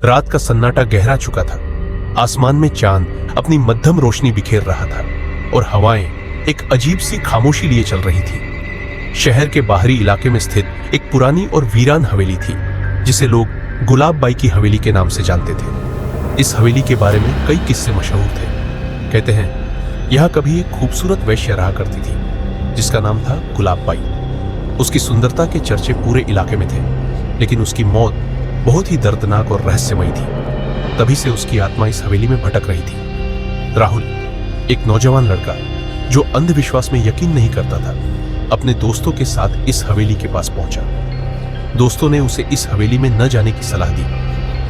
रात का सन्नाटा गहरा चुका था। आसमान में चांद अपनी मध्यम रोशनी बिखेर रहा था और हवाएं एक अजीब सी खामोशी लिए चल रही थी। शहर के बाहरी इलाके में स्थित एक पुरानी और वीरान हवेली थी जिसे लोग गुलाब बाई की हवेली के नाम से जानते थे। इस हवेली के बारे में कई किस्से मशहूर थे। कहते हैं यहां कभी एक खूबसूरत वैश्य रहा करती थी जिसका नाम था गुलाब बाई। उसकी सुंदरता के चर्चे पूरे इलाके में थे, लेकिन उसकी मौत बहुत ही दर्दनाक और रहस्यमयी थी। तभी से उसकी आत्मा इस हवेली में भटक रही थी। राहुल, एक नौजवान लड़का जो अंधविश्वास में यकीन नहीं करता था, अपने दोस्तों के साथ इस हवेली के पास पहुंचा। दोस्तों ने उसे इस हवेली में न जाने की सलाह दी,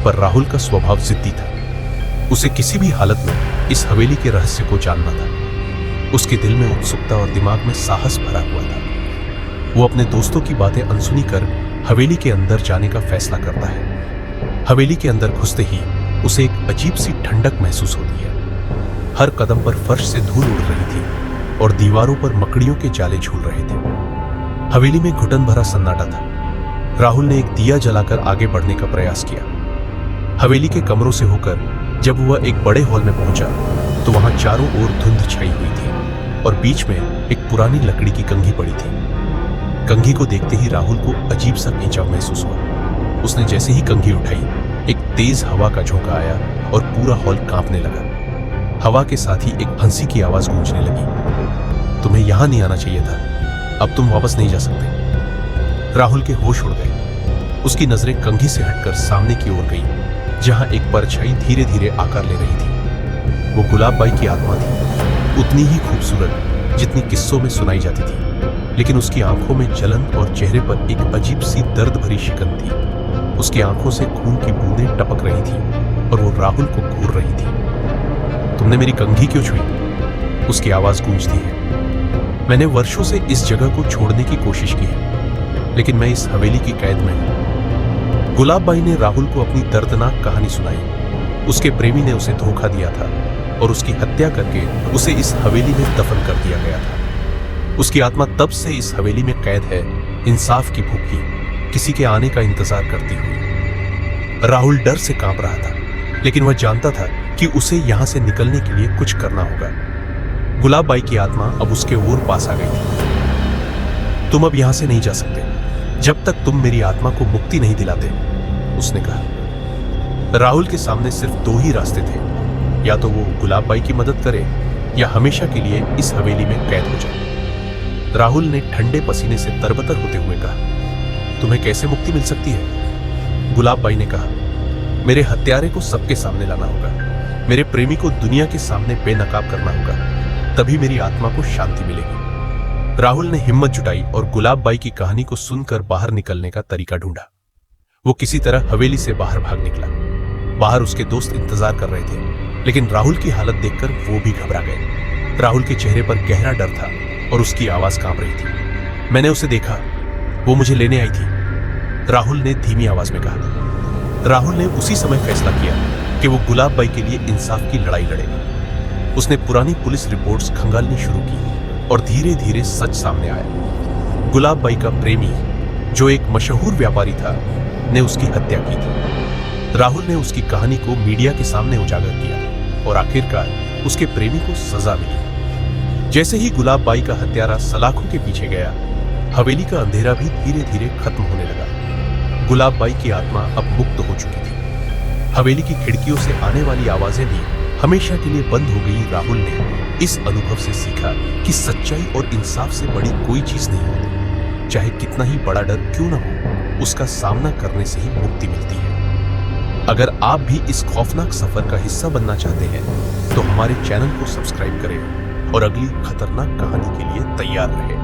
पर राहुल का स्वभाव जिद्दी था। उसे किसी भी हालत में इस हवेली के रहस्य को जानना था। उसके दिल में उत्सुकता और दिमाग में साहस भरा हुआ था। वो अपने दोस्तों की बातें अनसुनी कर हवेली के अंदर जाने का फैसला करता है। हवेली के अंदर घुसते ही उसे एक अजीब सी ठंडक महसूस होती है। हर कदम पर फर्श से धूल उड़ रही थी और दीवारों पर मकड़ियों के जाले झूल रहे थे। हवेली में घुटन भरा सन्नाटा था। राहुल ने एक दिया जलाकर आगे बढ़ने का प्रयास किया। हवेली के कमरों से होकर जब वह एक बड़े हॉल में पहुंचा तो वहां चारों ओर धुंध छाई हुई थी और बीच में एक पुरानी लकड़ी की कंघी पड़ी थी। कंघी को देखते ही राहुल को अजीब सा खींचाव महसूस हुआ। उसने जैसे ही कंघी उठाई, एक तेज हवा का झोंका आया और पूरा हॉल कांपने लगा। हवा के साथ ही एक हंसी की आवाज गूंजने लगी। तुम्हें यहां नहीं आना चाहिए था, अब तुम वापस नहीं जा सकते। राहुल के होश उड़ गए। उसकी नजरें कंघी से हटकर सामने की ओर गई, जहां एक परछाई धीरे धीरे आकार ले रही थी। वो गुलाब बाई की आत्मा थी, उतनी ही खूबसूरत जितनी किस्सों में सुनाई जाती थी, लेकिन उसकी आंखों में जलन और चेहरे पर एक अजीब सी दर्द भरी शिकन थी। उसकी आंखों से खून की बूंदें टपक रही थी और वो राहुल को घूर रही थी। तुमने मेरी कंघी क्यों छुई? उसकी आवाज गूंजती है। मैंने वर्षों से इस जगह को छोड़ने की कोशिश की है, लेकिन मैं इस हवेली की कैद में हूं। गुलाब बाई ने राहुल को अपनी दर्दनाक कहानी सुनाई। उसके प्रेमी ने उसे धोखा दिया था और उसकी हत्या करके उसे इस हवेली में दफन कर दिया गया था। उसकी आत्मा तब से इस हवेली में कैद है, इंसाफ की भूखी, किसी के आने का इंतजार करती हुई। राहुल डर से कांप रहा था, लेकिन वह जानता था कि उसे यहां से निकलने के लिए कुछ करना होगा। गुलाब बाई की आत्मा अब उसके और पास आ गई थी। तुम अब यहां से नहीं जा सकते जब तक तुम मेरी आत्मा को मुक्ति नहीं दिलाते, उसने कहा। राहुल के सामने सिर्फ दो ही रास्ते थे, या तो वो गुलाब बाई की मदद करे या हमेशा के लिए इस हवेली में कैद हो जाए। राहुल ने ठंडे पसीने से तरबतर होते हुए कहा, तुम्हें कैसे मुक्ति मिल सकती है? गुलाब बाई ने कहा, मेरे हत्यारे को सबके सामने लाना होगा, मेरे प्रेमी को दुनिया के सामने बेनकाब करना होगा, तभी मेरी आत्मा को शांति मिलेगी। राहुल ने हिम्मत जुटाई और गुलाब बाई की कहानी को सुनकर बाहर निकलने का तरीका ढूंढा। वो किसी तरह हवेली से बाहर भाग निकला। बाहर उसके दोस्त इंतजार कर रहे थे, लेकिन राहुल की हालत देखकर वो भी घबरा गए। राहुल के चेहरे पर गहरा डर था और उसकी आवाज कांप रही थी। मैंने उसे देखा, वो मुझे लेने आई थी, राहुल ने धीमी आवाज में कहा। राहुल ने उसी समय फैसला किया कि वो गुलाब बाई के लिए इंसाफ की लड़ाई लड़ेगा। उसने पुरानी पुलिस रिपोर्ट्स खंगालनी शुरू की और धीरे धीरे सच सामने आया। गुलाब बाई का प्रेमी, जो एक मशहूर व्यापारी था, ने उसकी हत्या की थी। राहुल ने उसकी कहानी को मीडिया के सामने उजागर किया और आखिरकार उसके प्रेमी को सजा मिली। जैसे ही गुलाब बाई का हत्यारा सलाखों के पीछे गया, हवेली का अंधेरा भी धीरे धीरे खत्म होने लगा। गुलाब बाई की आत्मा अब मुक्त हो चुकी थी। हवेली की खिड़कियों से आने वाली आवाजें भी हमेशा के लिए बंद हो गई। राहुल ने इस अनुभव से सीखा कि सच्चाई और इंसाफ से बड़ी कोई चीज नहीं होती। चाहे कितना ही बड़ा डर क्यों न हो, उसका सामना करने से ही मुक्ति मिलती है। अगर आप भी इस खौफनाक सफर का हिस्सा बनना चाहते हैं तो हमारे चैनल को सब्सक्राइब करें और अगली खतरनाक कहानी के लिए तैयार रहें।